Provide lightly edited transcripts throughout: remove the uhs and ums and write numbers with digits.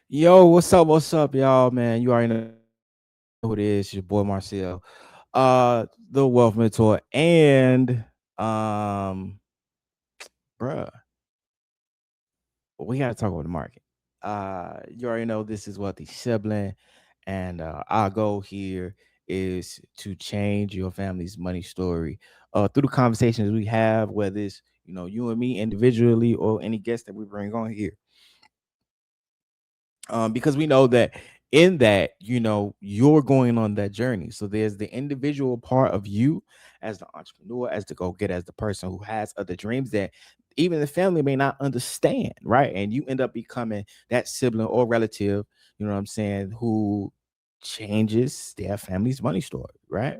Yo, what's up, y'all, man? You already know who it is. Your boy Marcel, the wealth mentor, and um, bruh, we gotta talk about the market. You already know this is Wealthy Sibling, and our goal here is to change your family's money story through the conversations we have, whether it's you and me individually or any guest that we bring on here. Because we know that in that you're going on that journey, so there's the individual part of you as the entrepreneur, as the go-getter, as the person who has other dreams that even the family may not understand, right? And you end up becoming that sibling or relative, you know what I'm saying, who changes their family's money story, right?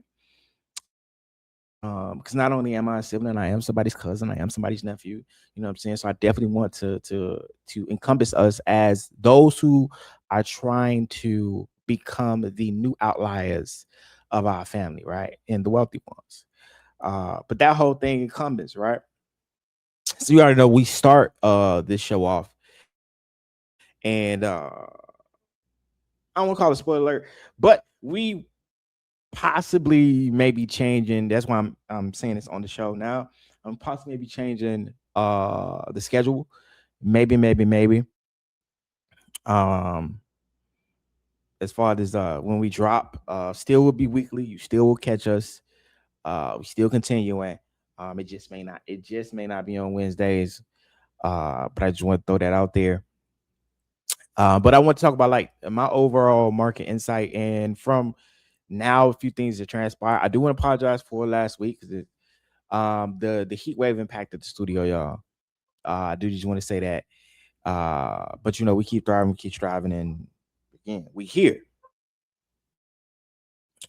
Because not only am I a sibling, I am somebody's cousin, I am somebody's nephew. You know what I'm saying? So I definitely want to encompass us as those who are trying to become the new outliers of our family, right? And the wealthy ones. But that whole thing encompass, right? So you already know we start this show off, and I don't want to call it spoiler alert, but we possibly maybe changing. That's why I'm saying this on the show now. I'm possibly maybe changing the schedule. Maybe. Um as far as when we drop, still will be weekly. You still will catch us. We still continuing. It just may not be on Wednesdays. But I just want to throw that out there. But I want to talk about like my overall market insight, and from now a few things that transpire. I do want to apologize for last week because the heat wave impacted the studio, y'all. I do just want to say that. But we keep thriving, we keep striving, and again, we here.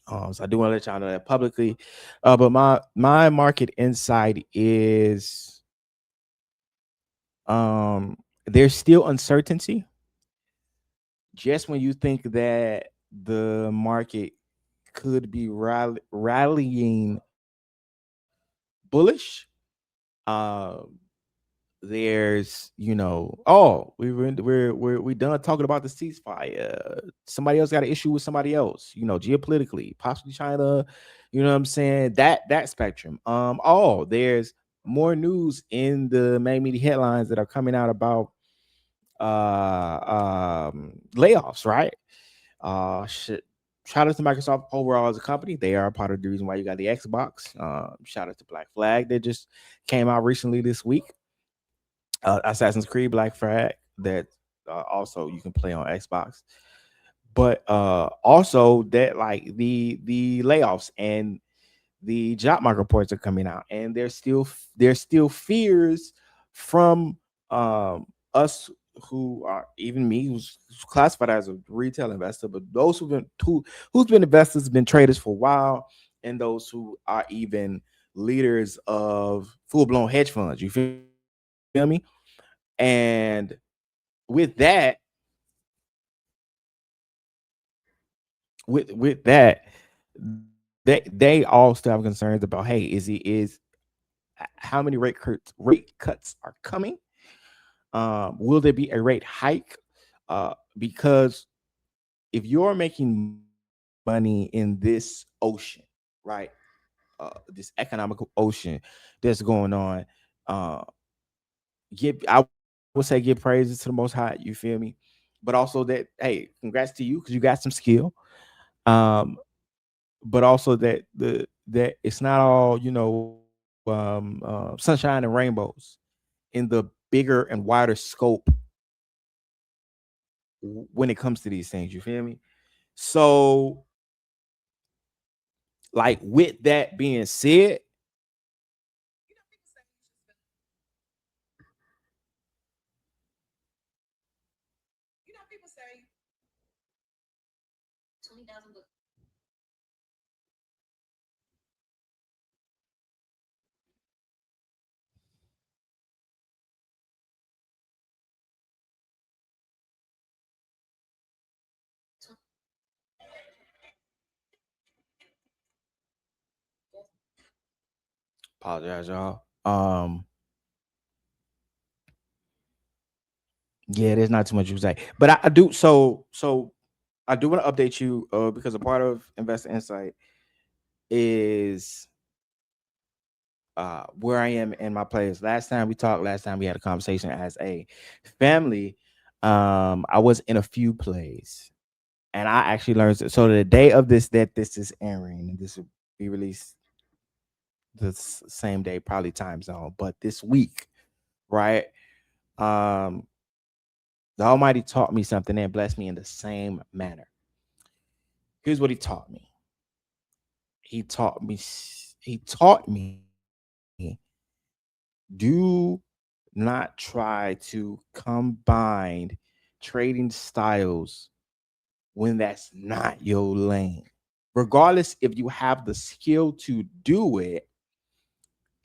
So I do want to let y'all know that publicly. But my market insight is there's still uncertainty. Just when you think that the market could be rallying bullish, um, there's we done talking about the ceasefire. Somebody else got an issue with somebody else, geopolitically, possibly China. You know what I'm saying? That spectrum. There's more news in the main media headlines that are coming out about layoffs, right? Shit. Shout out to Microsoft overall as a company. They are part of the reason why you got the Xbox. Shout out to Black Flag that just came out recently this week. Assassin's Creed Black Flag that also you can play on Xbox. But also that like the layoffs and the job market reports are coming out, and there's still fears from us who are, even me who's classified as a retail investor, but those who's been investors, been traders for a while, and those who are even leaders of full blown hedge funds. You feel me? And with that, with that, they all still have concerns about, hey, is how many rate cuts are coming? Will there be a rate hike? Because if you're making money in this ocean, right? This economical ocean that's going on, uh, I would say give praises to the Most High. You feel me? But also that, hey, congrats to you because you got some skill. Um, but also that it's not all sunshine and rainbows in the bigger and wider scope when it comes to these things. You feel me? So, like with that being said, apologize, y'all. Yeah, there's not too much you can say, but I do. So I do want to update you because a part of Investor Insight is where I am in my plays. Last time we talked, last time we had a conversation as a family, I was in a few plays, and I actually learned. So the day of this that this is airing, and this will be released the same day, probably time zone, but this week, right? Um, the Almighty taught me something and blessed me in the same manner. Here's what He taught me. He taught me. Do not try to combine trading styles when that's not your lane. Regardless if you have the skill to do it,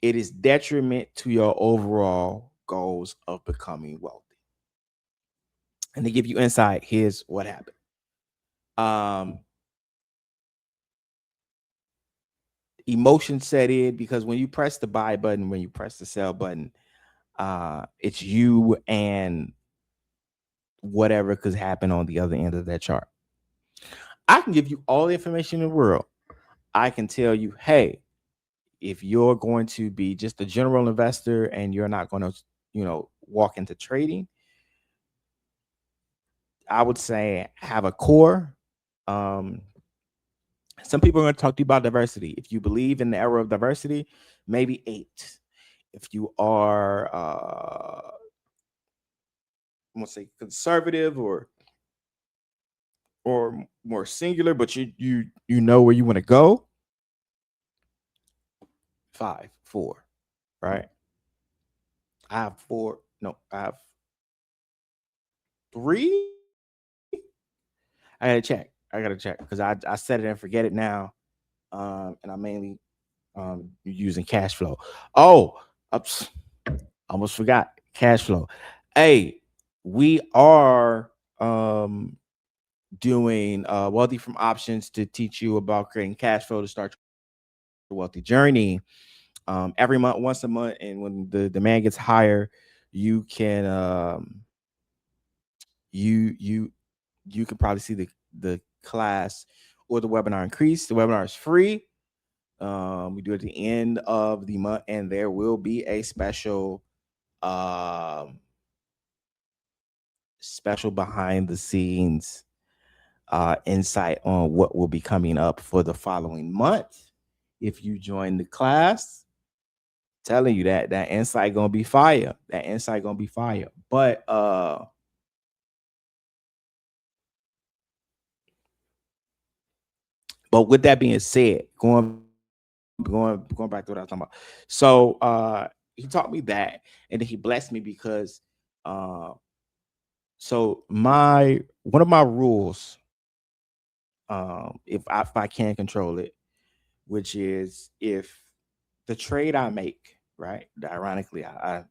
it is detriment to your overall goals of becoming wealthy. And to give you insight, here's what happened. Um, Emotion set in because when you press the buy button, when you press the sell button, it's you and whatever could happen on the other end of that chart. I can give you all the information in the world. I can tell you, hey, if you're going to be just a general investor and you're not going to, walk into trading, I would say have a core. Um, some people are going to talk to you about diversity. If you believe in the era of diversity, maybe 8. If you are, I'm going to say conservative or more singular, but you know where you want to go, 5, 4, right? I have 4. No, I have 3. I gotta check because I set it and forget it now. And I mainly using cash flow. Oh, ups, almost forgot cash flow. Hey, we are doing wealthy from options to teach you about creating cash flow to start your wealthy journey. Every month, once a month, and when the demand gets higher, you can you you you can probably see the class or the webinar increase. The webinar is free. We do it at the end of the month, and there will be a um, special behind the scenes insight on what will be coming up for the following month. If you join the class, telling you that insight gonna be fire. That insight gonna be fire. But with that being said, going back to what I was talking about. So he taught me that, and then he blessed me because uh so my one of my rules, if I can control it, which is if the trade I make, right? Ironically, I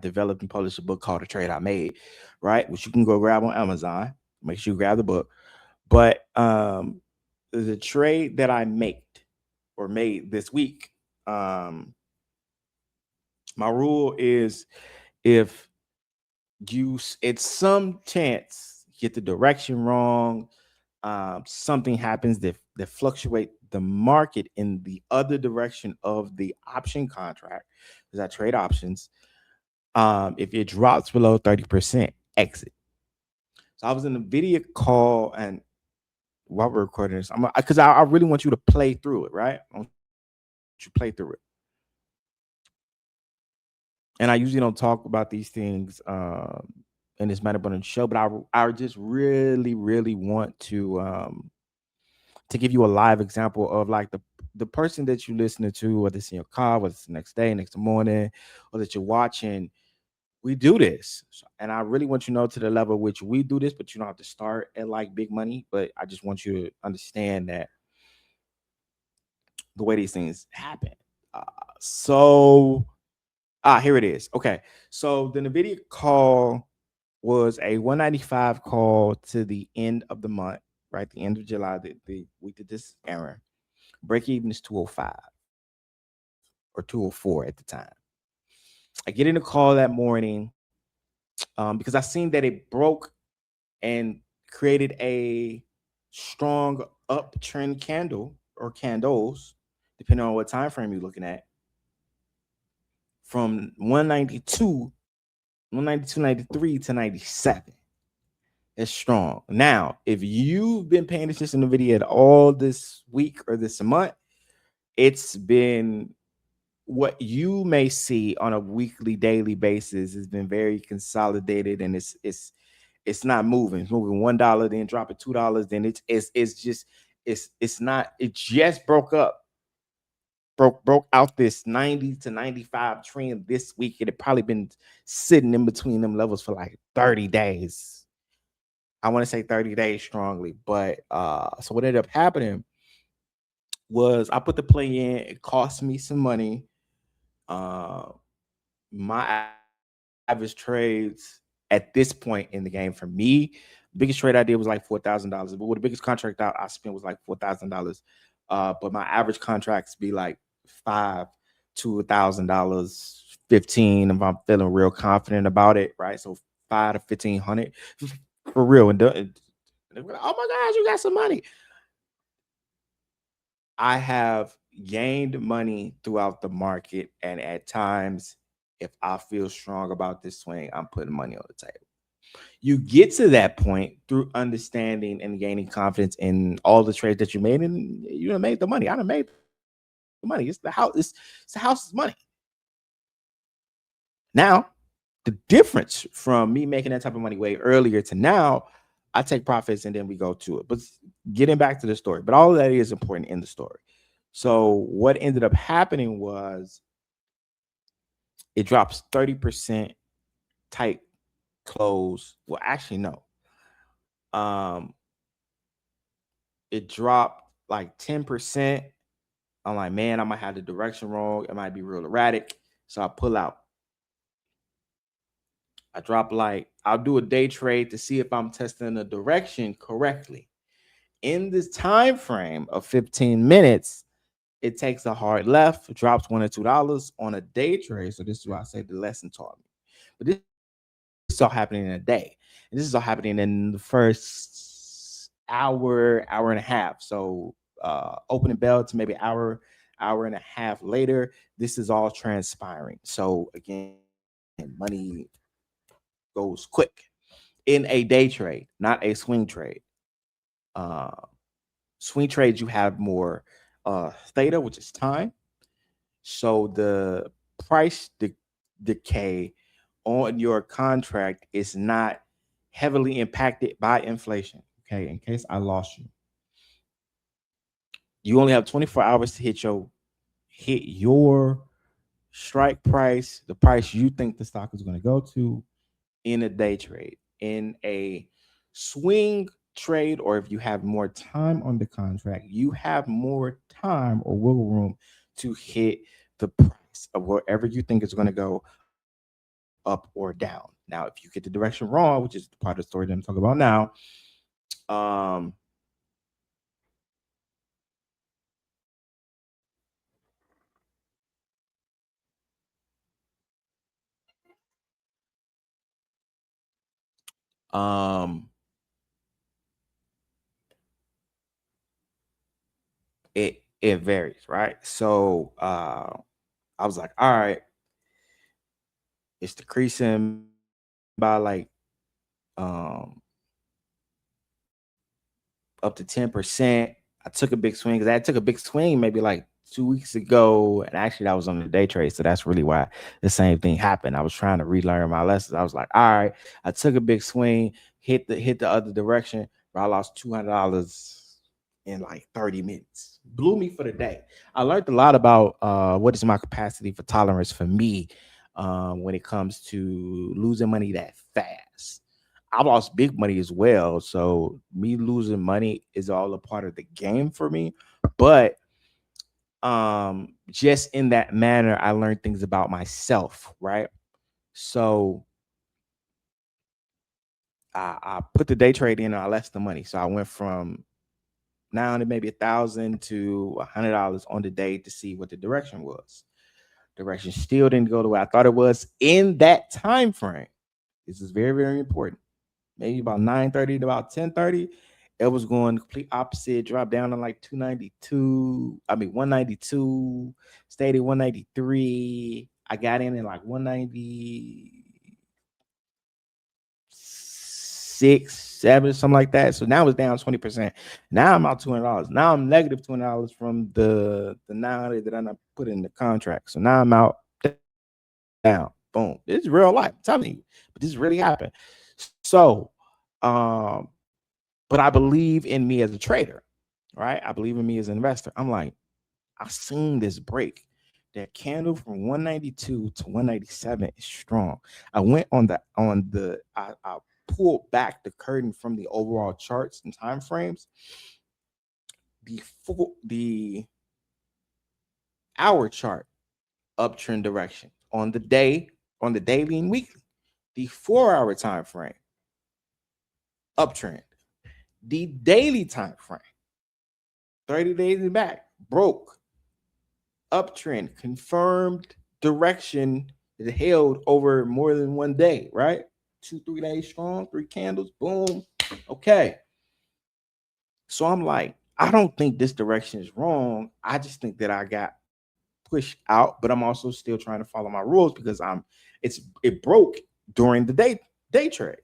developed and published a book called The Trade I Made, right? Which you can go grab on Amazon. Make sure you grab the book. But the trade that I made or made this week, um, my rule is if it's some chance get the direction wrong, something happens that fluctuate the market in the other direction of the option contract, because I trade options. If it drops below 30%, exit. So I was in a video call, and while we're recording this, I'm because I really want you to play through it, right? I want you to play through it. And I usually don't talk about these things in this Matter Button show, but I just really, really want to give you a live example of like the person that you're listening to, whether it's in your car, whether it's the next day, next morning, or that you're watching. We do this. And I really want you to know to the level which we do this, but you don't have to start at like big money. But I just want you to understand that the way these things happen. Uh, so here it is. Okay. So the NVIDIA call was a 195 call to the end of the month, right? The end of July, the week that this airing. Break even is 205 or 204 at the time. I get in the call that morning. because I seen that it broke and created a strong uptrend candle or candles, depending on what time frame you're looking at, from 192, to 97. It's strong. Now, if you've been paying attention to the video at all this week or this month, it's been what you may see on a weekly, daily basis has been very consolidated, and it's not moving. It's moving $1, then drop it $2, then it's just it's not. It just broke out this 90 to 95 trend this week. It had probably been sitting in between them levels for like 30 days. I want to say 30 days strongly, but so what ended up happening was I put the play in. It cost me some money. Uh, my average trades at this point in the game for me, the biggest trade I did was like $4,000. But the biggest contract I spent was like $4,000. But my average contracts be like $5 to $1,000, 15 if I'm feeling real confident about it, right? So 5 to 1,500 for real. And oh my gosh, you got some money. I have gained money throughout the market, and at times, if I feel strong about this swing, I'm putting money on the table. You get to that point through understanding and gaining confidence in all the trades that you made, and you done made the money. I done made the money. It's the house. It's the house's money. Now, the difference from me making that type of money way earlier to now, I take profits and then we go to it. But getting back to the story, but all of that is important in the story. So what ended up happening was it drops 30% tight close. Well, actually, no. It dropped like 10%. I'm like, man, I might have the direction wrong. It might be real erratic. So I pull out. I drop like, I'll do a day trade to see if I'm testing the direction correctly. In this time frame of 15 minutes, it takes a hard left, drops $1 or $2 on a day trade. So this is why I say the lesson taught me. But this is all happening in a day. And this is all happening in the first hour and a half. So opening bell to maybe hour and a half later, this is all transpiring. So again, money goes quick in a day trade, not a swing trade. Swing trades, you have more theta, which is time. So the price decay on your contract is not heavily impacted by inflation. Okay, in case I lost you, you only have 24 hours to hit your strike price, the price you think the stock is going to go to in a day trade. In a swing trade, or if you have more time on the contract, you have more time or wiggle room to hit the price of wherever you think it's going to go, up or down. Now, if you get the direction wrong, which is the part of the story that I'm talking about now, um um it varies, right? So I was like, all right, it's decreasing by like um up to 10%. I took a big swing because I took a big swing maybe like 2 weeks ago. And actually, that was on the day trade. So that's really why the same thing happened. I was trying to relearn my lessons. I was like, all right, I took a big swing, hit the other direction, but I lost $200 in like 30 minutes. Blew me for the day. I learned a lot about what is my capacity for tolerance for me when it comes to losing money that fast. I lost big money as well. So me losing money is all a part of the game for me. But just in that manner, I learned things about myself, right? So I put the day trade in and I left the money. So I went from now to maybe 1,000 to $100 on the day to see what the direction was. Direction still didn't go the way I thought it was in that time frame. This is very, very important. Maybe about 9:30 to about 10:30. It was going complete opposite, drop down to like 292. I mean 192, stayed at 193. I got in at like 196, 7, something like that. So now it's down 20%. Now I'm out $200. Now I'm negative $200 from the 900 that I put in the contract. So now I'm out down. Boom. This is real life. I'm telling you. But this really happened. So but I believe in me as a trader, right? I believe in me as an investor. I'm like, I seen this break. That candle from 192 to 197 is strong. I went I pulled back the curtain from the overall charts and time frames. The hour chart uptrend direction on the day, on the daily and weekly. The 4-hour time frame uptrend. The daily time frame 30 days and back broke uptrend, confirmed direction that held over more than one day, right? 2-3 days strong, 3 candles, boom. Okay. So I'm like, I don't think this direction is wrong. I just think that I got pushed out, but I'm also still trying to follow my rules because it broke during the day trade.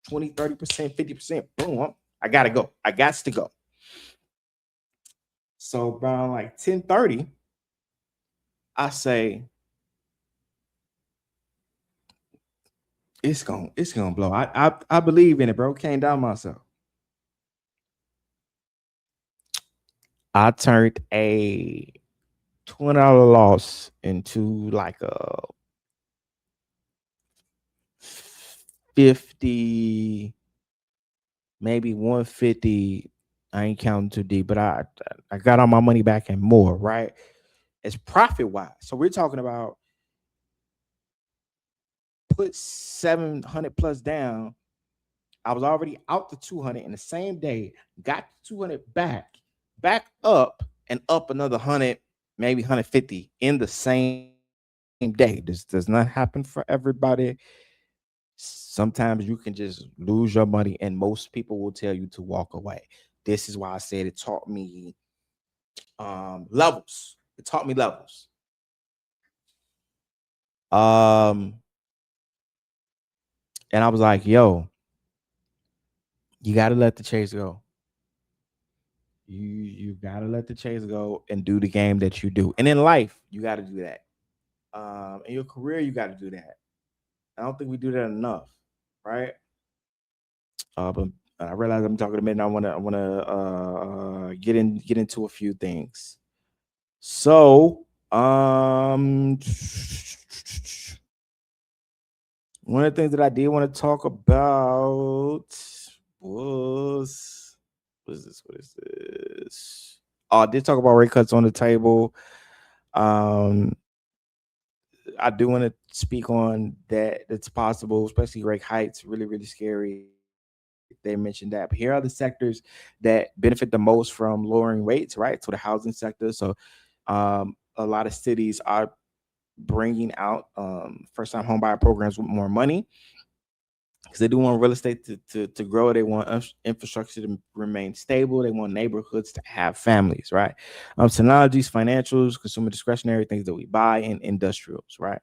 20, 30%, 50%, boom. I gotta go. I got to go. So around like 10:30, I say it's gonna blow. I believe in it, bro. Came down myself. I turned a $20 loss into like a 50, maybe 150. I ain't counting too deep, but I got all my money back and more, right? It's profit wise. So we're talking about put 700 plus down. I was already out the 200 in the same day, got the 200 back up and up another 100, maybe 150 in the same day. This does not happen for everybody. Sometimes you can just lose your money, and most people will tell you to walk away. This is why I said it taught me levels. It taught me levels. Um, and I was like, yo, you gotta let the chase go. You gotta let the chase go and do the game that you do. And in life, you gotta do that. In your career, you gotta do that. I don't think we do that enough, right? But I realize I'm talking a minute. I wanna get into a few things. So, one of the things that I did want to talk about was what is this? What is this? Oh, I did talk about rate cuts on the table. Um, I do want to speak on that. It's possible, especially rate hikes, really, really scary. They mentioned that. But here are the sectors that benefit the most from lowering rates, right? So the housing sector. So a lot of cities are bringing out first-time homebuyer programs with more money because they do want real estate to grow. They want infrastructure to remain stable. They want neighborhoods to have families, right? Technologies, financials, consumer discretionary, things that we buy, and industrials, right?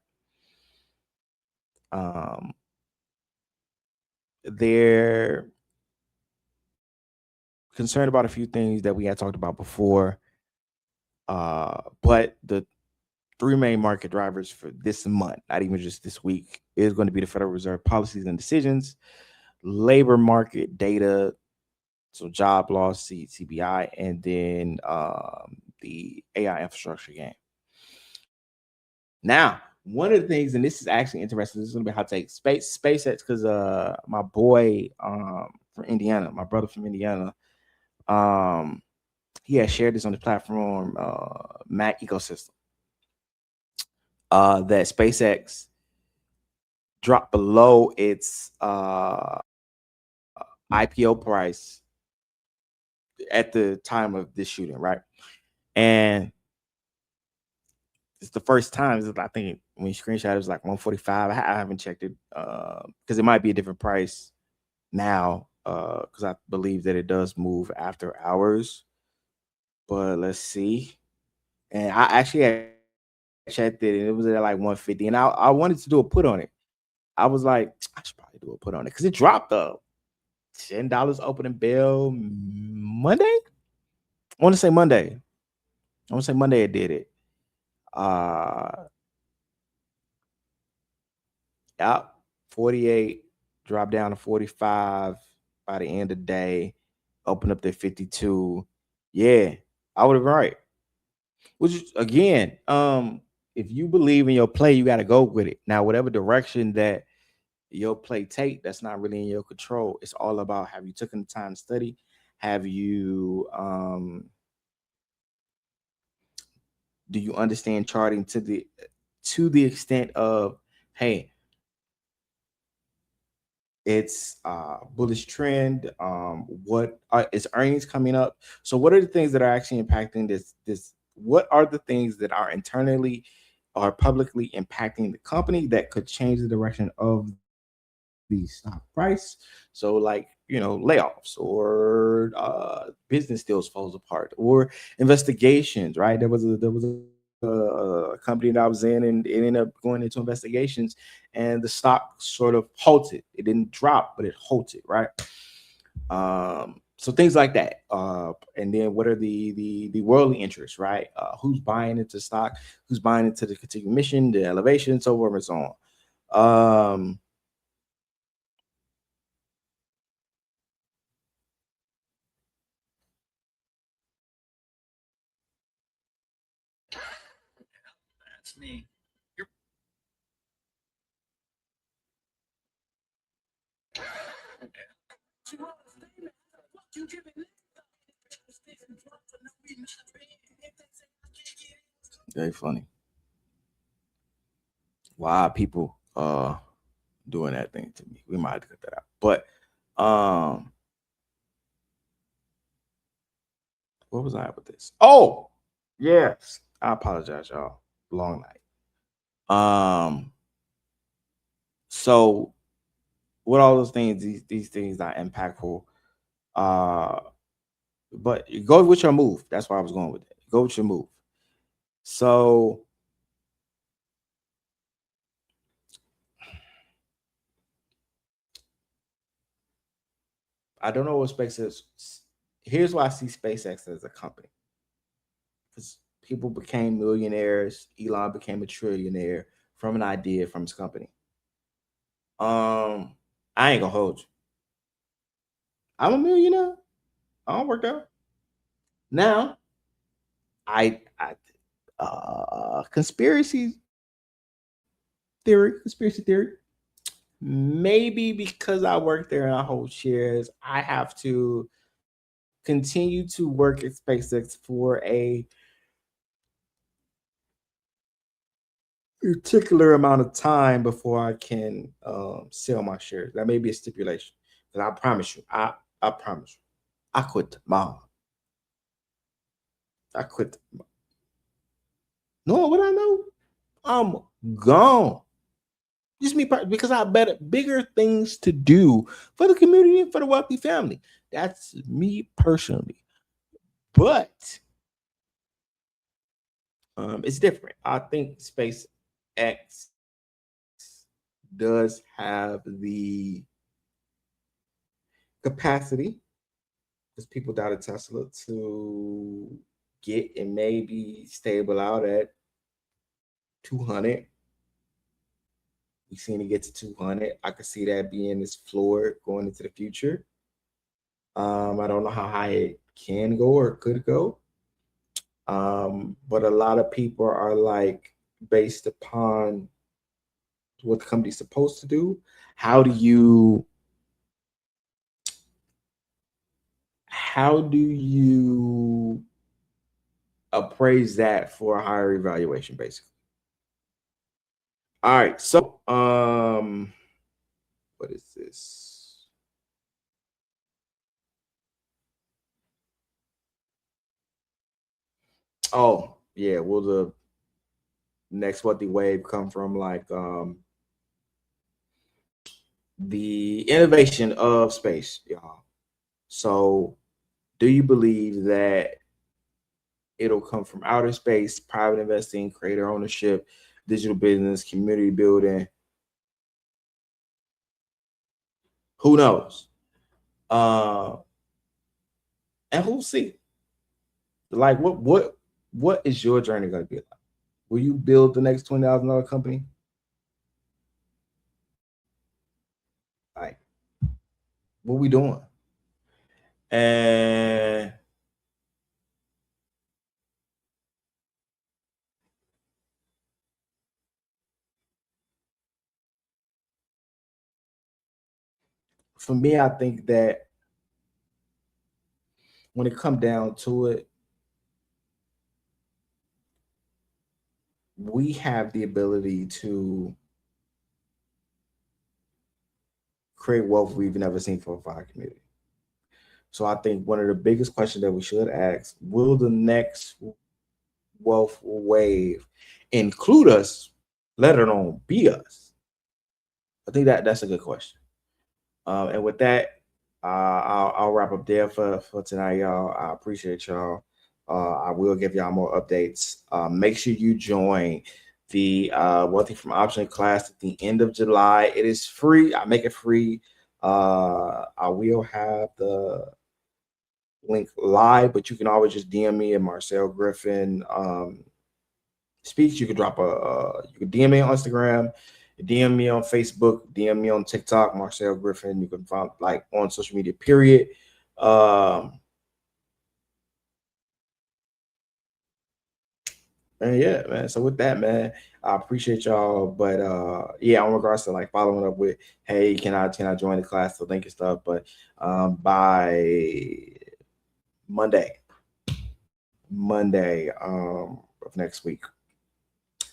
Um, they're concerned about a few things that we had talked about before. But the three main market drivers for this month, not even just this week, is going to be the Federal Reserve policies and decisions, labor market data, so job loss, CBI, and then the AI infrastructure game. Now, one of the things, and this is actually interesting, this is going to be hot take, SpaceX, because my boy from Indiana, my brother from Indiana, he has shared this on the platform, Mac ecosystem, that SpaceX dropped below its IPO price at the time of this shooting, right? And it's the first time. I think when you screenshot, it was like 145. I haven't checked it because it might be a different price now because I believe that it does move after hours. But let's see. And I actually had checked it, and it was at like 150. And I wanted to do a put on it. I was like, I should probably do a put on it because it dropped up $10 opening bell Monday. I want to say Monday. I want to say Monday it did it. Uh, yeah, 48 dropped down to 45 by the end of the day. Open up to 52. Yeah, I would have been right. Which is, again, if you believe in your play, you got to go with it. Now, whatever direction that your play take, that's not really in your control. It's all about, have you taken the time to study? Have you do you understand charting to the extent of, hey, it's bullish trend, what is earnings coming up? So what are the things that are actually impacting this what are the things that are internally or publicly impacting the company that could change the direction of the stock price? So like, layoffs or business deals falls apart or investigations, right? There was a company that I was in, and it ended up going into investigations, and the stock sort of halted. It didn't drop, but it halted, right? So things like that. And then what are the worldly interests, right? Who's buying into stock? Who's buying into the continued mission, the elevation, so forth and so on. Very funny. Why people doing that thing to me? We might have to cut that out. But what was I with this? Oh, yes. I apologize, y'all. Long night. So what all those things, these things are impactful. Uh, but go with your move. That's why I was going with it. Go with your move. So I don't know what SpaceX. Here's why I see SpaceX as a company, because people became millionaires. Elon became a trillionaire from an idea from his company. I ain't gonna hold you. I'm a millionaire. I don't work out. Now, I conspiracy theory. Maybe because I work there and I hold shares, I have to continue to work at SpaceX for a particular amount of time before I can sell my shares. That may be a stipulation. But I promise you, I promise you, I quit tomorrow. I quit. No, what I know, I'm gone. Just me, because I have better, bigger things to do for the community and for the wealthy family. That's me personally. But it's different. I think SpaceX does have the capacity, because people doubted Tesla, to get and maybe stable out at 200. We've seen it get to 200. I could see that being this floor going into the future. I don't know how high it can go or could go. But a lot of people are like, based upon what the company's supposed to do, how do you how do you appraise that for a higher evaluation, basically? All right, so what is this? Oh, yeah, well, next wealthy wave come from like the innovation of space, y'all. So do you believe that it'll come from outer space, private investing, creator ownership, digital business, community building? Who knows? Uh, and who'll see? Like, what is your journey gonna be like? Will you build the next $20,000 company? Like, what we doing? And for me, I think that when it come down to it, we have the ability to create wealth we've never seen for our community. So I think one of the biggest questions that we should ask: will the next wealth wave include us, let alone be us? I think that that's a good question. And with that, I'll wrap up there for tonight, y'all. I appreciate y'all. I will give y'all more updates. Make sure you join the Wealthy from Option class at the end of July. It is free. I make it free. I will have the link live, but you can always just DM me and Marcel Griffin speaks. You can drop you can DM me on Instagram, DM me on Facebook, DM me on TikTok, Marcel Griffin. You can find like on social media, period. And yeah, man. So with that, man, I appreciate y'all. But yeah, in regards to like following up with, hey, can I join the class, the link and stuff? But by Monday, of next week,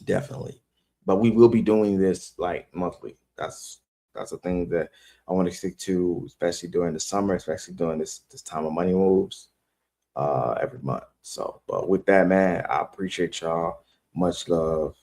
definitely. But we will be doing this like monthly. That's a thing that I want to stick to, especially during the summer, especially during this time of money moves every month. So, but with that, man, I appreciate y'all. Much love.